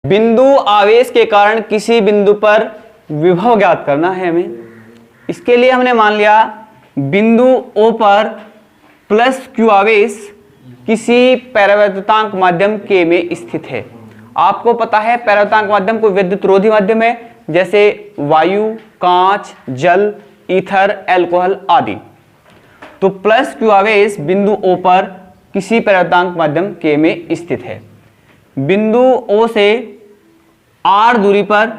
बिंदु आवेश के कारण किसी बिंदु पर विभव ज्ञात करना है हमें। इसके लिए हमने मान लिया बिंदु O पर प्लस Q आवेश किसी परावर्तकांक माध्यम K में स्थित है। आपको पता है परावर्तकांक माध्यम कोई विद्युत रोधी माध्यम है, जैसे वायु, कांच, जल, ईथर, अल्कोहल आदि। तो प्लस Q आवेश बिंदु O पर किसी परावर्तकांक माध्यम K में स्थित है। बिंदु O से R दूरी पर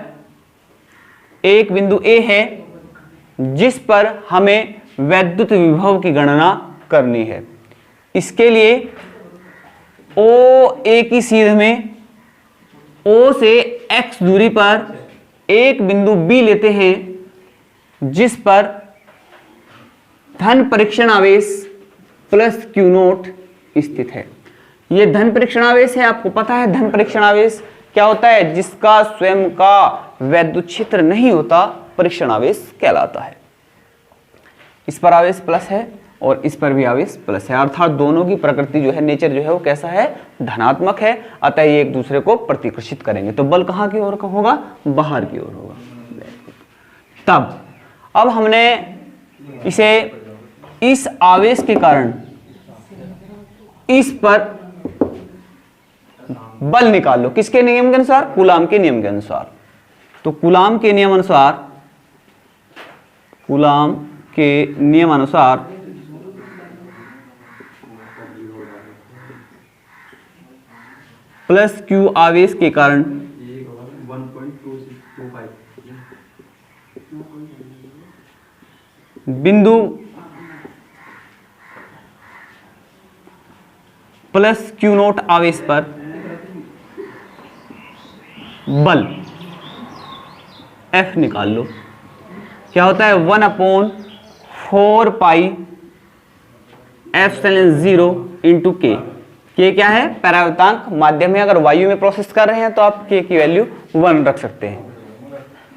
एक बिंदु A है जिस पर हमें वैद्युत विभव की गणना करनी है। इसके लिए OA की सीध में O से X दूरी पर एक बिंदु B लेते हैं जिस पर धन परीक्षण आवेश प्लस Q नोट स्थित है। यह धन परीक्षण आवेश है, आपको पता है धन परीक्षण आवेश क्या होता है, जिसका स्वयं का वैद्युत क्षेत्र नहीं होता, परीक्षण आवेश कहलाता है। इस पर आवेश प्लस है और इस पर भी आवेश प्लस है, अर्थात दोनों की प्रकृति जो है, नेचर जो है वो कैसा है, धनात्मक है। अतः ये एक दूसरे को प्रतिकर्षित करेंगे। तो बल कहां की ओर का होगा, बाहर की ओर होगा। तब अब हमने इसे इस आवेश के कारण इस पर बल निकाल लो, किसके नियम के अनुसार, कूलाम के नियम के अनुसार। तो कूलाम के नियम अनुसार, कूलाम के नियम अनुसार प्लस Q आवेश के कारण बिंदु प्लस Q नोट आवेश पर बल F निकाल लो। क्या होता है, 1/4 पाई F0 इंटू K। K क्या है, परावर्तकांक माध्यम है। अगर वायु में प्रोसेस कर रहे हैं तो आप K की वैल्यू 1 रख सकते हैं।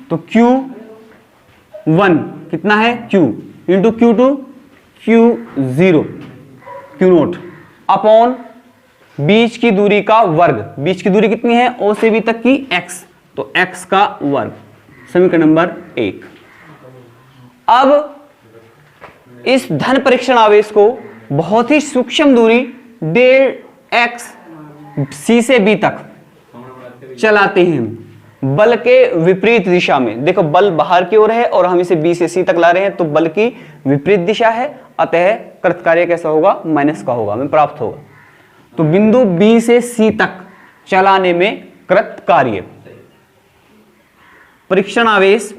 तो Q1 कितना है, Q into Q2 Q0 Q nought upon बीच की दूरी का वर्ग। बीच की दूरी कितनी है, O से B तक की x, तो x का वर्ग। समीकरण नंबर 1। अब इस धन परीक्षण आवेश को बहुत ही सूक्ष्म दूरी x C से B तक चलाते हैं बल के विपरीत दिशा में। देखो बल बाहर की ओर है और हम इसे B से C तक ला रहे हैं, तो बल की विपरीत दिशा है, अतः कृत कार्य कैसा होगा, माइनस का होगा, हमें प्राप्त होगा। तो बिंदु B से C तक चलाने में कृत कार्य परीक्षण आवेश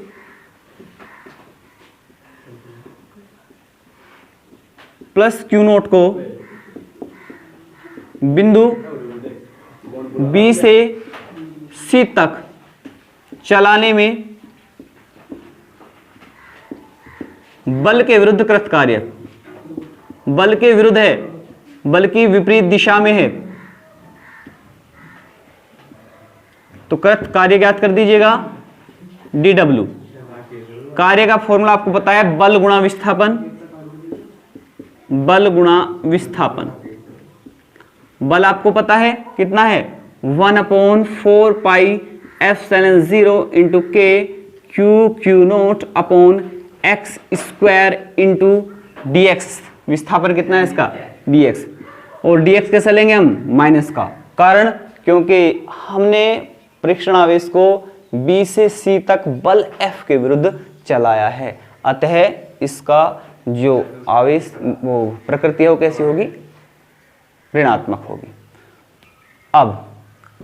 प्लस Q नोट को बिंदु B से C तक चलाने में बल के विरुद्ध कृत कार्य, बल के विरुद्ध है, बल की विपरीत दिशा में है, तो कृत कार्य ज्ञात कर दीजिएगा dW। कार्य का फॉर्मूला आपको पता है, बल गुणा विस्थापन, बल गुणा विस्थापन। बल आपको पता है कितना है, 1/4 पाई F0 into K Q nought upon x square into dx। विस्थापन कितना है इसका, dx, और dx कैसे लेंगे हम, माइनस का। कारण क्योंकि हमने परीक्षण आवेश को B से C तक बल F के विरुद्ध चलाया है, अतः इसका जो आवेश वो प्रकृति है वो कैसी होगी, ऋणात्मक होगी। अब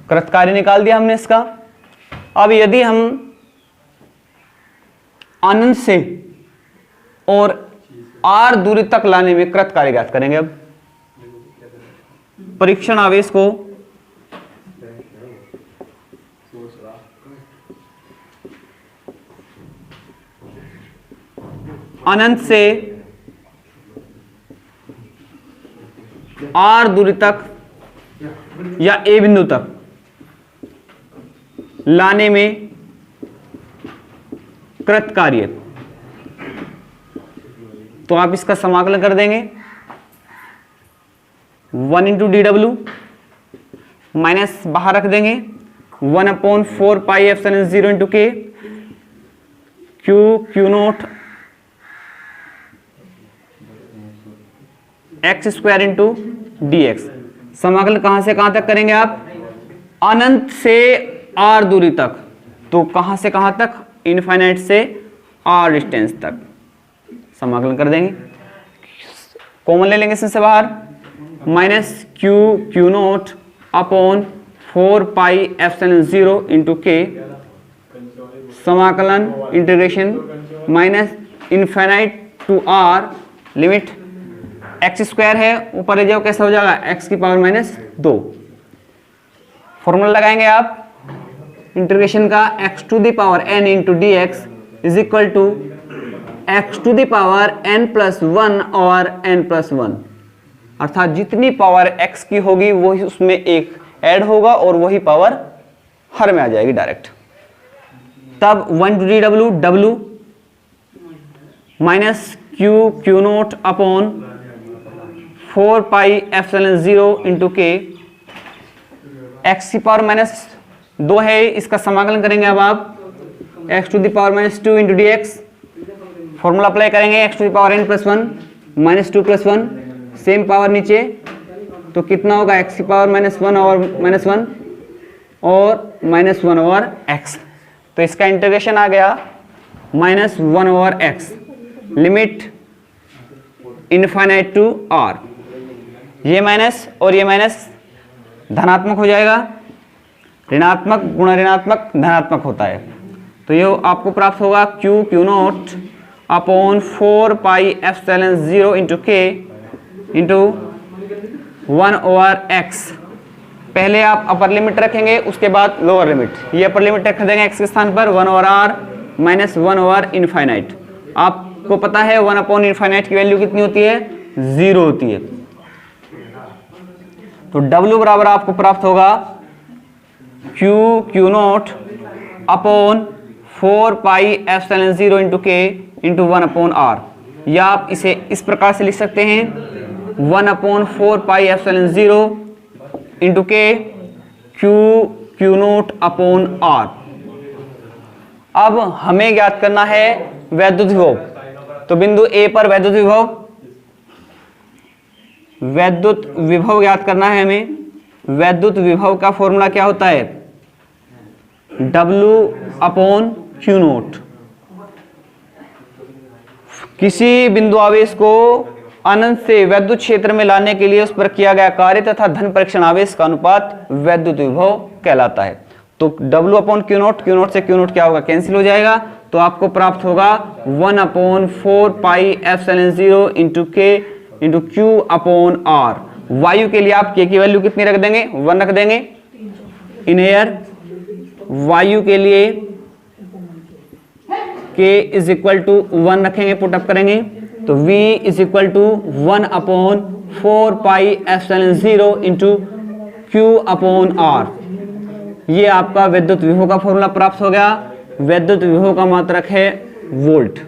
कृत कार्य निकाल दिया हमने इसका। अब यदि हम अनंत से और R दूरी तक लाने में कृत कार्य ज्ञात करेंगे। अब परीक्षण आवेश को अनंत से R दूरी तक या A बिंदु तक लाने में कृत कार्य, तो आप इसका समाकलन कर देंगे 1 इंटू dW, माइनस बाहर रख देंगे, 1/4πε0 इंटू के, Q naught x square into D x. समाकलन कहां से कहां तक करेंगे आप? अनंत से आर दूरी तक। तो कहां से कहां तक? इनफाइनाइट से आर डिस्टेंस तक समाकलन कर देंगे। कॉमन ले लेंगे इससे बाहर, minus Q nought upon 4πε0 into K, समाकलन integration minus infinite to R, limit X square है, ऊपर ले जाओ कैसा हो जाएगा? एक्स की पावर माइनस 2। फॉर्मूला लगाएंगे आप इंटीग्रेशन का, x to the power n into D x is equal to x to the power n plus 1 और n प्लस 1, अर्थात जितनी पावर x की होगी वही उसमें एक ऐड होगा और वही पावर हर में आ जाएगी डायरेक्ट। तब 1 to D W minus Q nought upon 4πε0 into K, X की पावर माइनस 2 है, इसका समाकलन करेंगे अब आप X to the power minus 2 into D X. Formula apply करेंगे, X to the power n plus 1 minus 2 plus 1, same power नीचे, तो कितना होगा? एक्स की पावर माइनस 1 और माइनस 1 और माइनस 1 ओवर एक्स। तो इसका इंटीग्रेशन आ गया minus 1 over x, limit infinite to r. ये माइनस और ये माइनस धनात्मक हो जाएगा, ऋणात्मक गुणा ऋणात्मक धनात्मक होता है। तो ये आपको प्राप्त होगा क्यू नोट अपॉन 4πε0 इंटू के इंटू 1 ओवर एक्स। पहले आप अपर लिमिट रखेंगे, उसके बाद लोअर लिमिट। ये अपर लिमिट रख देंगे एक्स के स्थान पर 1 over r minus 1 over infinite. आपको पता है 1 अपॉन इनफाइनाइट की वैल्यू कितनी होती है? 0 होती है। तो W बराबर आपको प्राप्त होगा क्यू नोट अपॉन 4πε0 इंटू के इंटू 1 अपॉन आर, या आप इसे इस प्रकार से लिख सकते हैं 1 अपॉन 4πε0 इंटू के क्यू नोट अपॉन आर। अब हमें ज्ञात करना है वैद्युत विभव। तो बिंदु ए पर वैद्युत विभव ज्ञात करना है हमें। वैद्युत विभव का फॉर्मूला क्या होता है? W upon Q note. किसी बिंदु आवेश को अनंत से वैद्युत क्षेत्र में लाने के लिए उस पर किया गया कार्य तथा धन परीक्षण आवेश का अनुपात वैद्युत विभव कहलाता है। तो W अपॉन क्यू नोट से क्यू नोट क्या होगा? कैंसिल हो जाएगा। तो आपको प्राप्त होगा 1 अपॉन 4πε0 इंटू के इंटू क्यू अपॉन आर। वायु के लिए आप के की वैल्यू कितनी रख देंगे? 1 रख देंगे। इन एयर वायु के लिए k इज इक्वल टू 1 रखेंगे, पुटअप करेंगे तो v is equal to 1 upon 4πε0 into Q upon R. ये आपका विद्युत विभव का फॉर्मूला प्राप्त हो गया। विद्युत विभव का मात्रक है वोल्ट।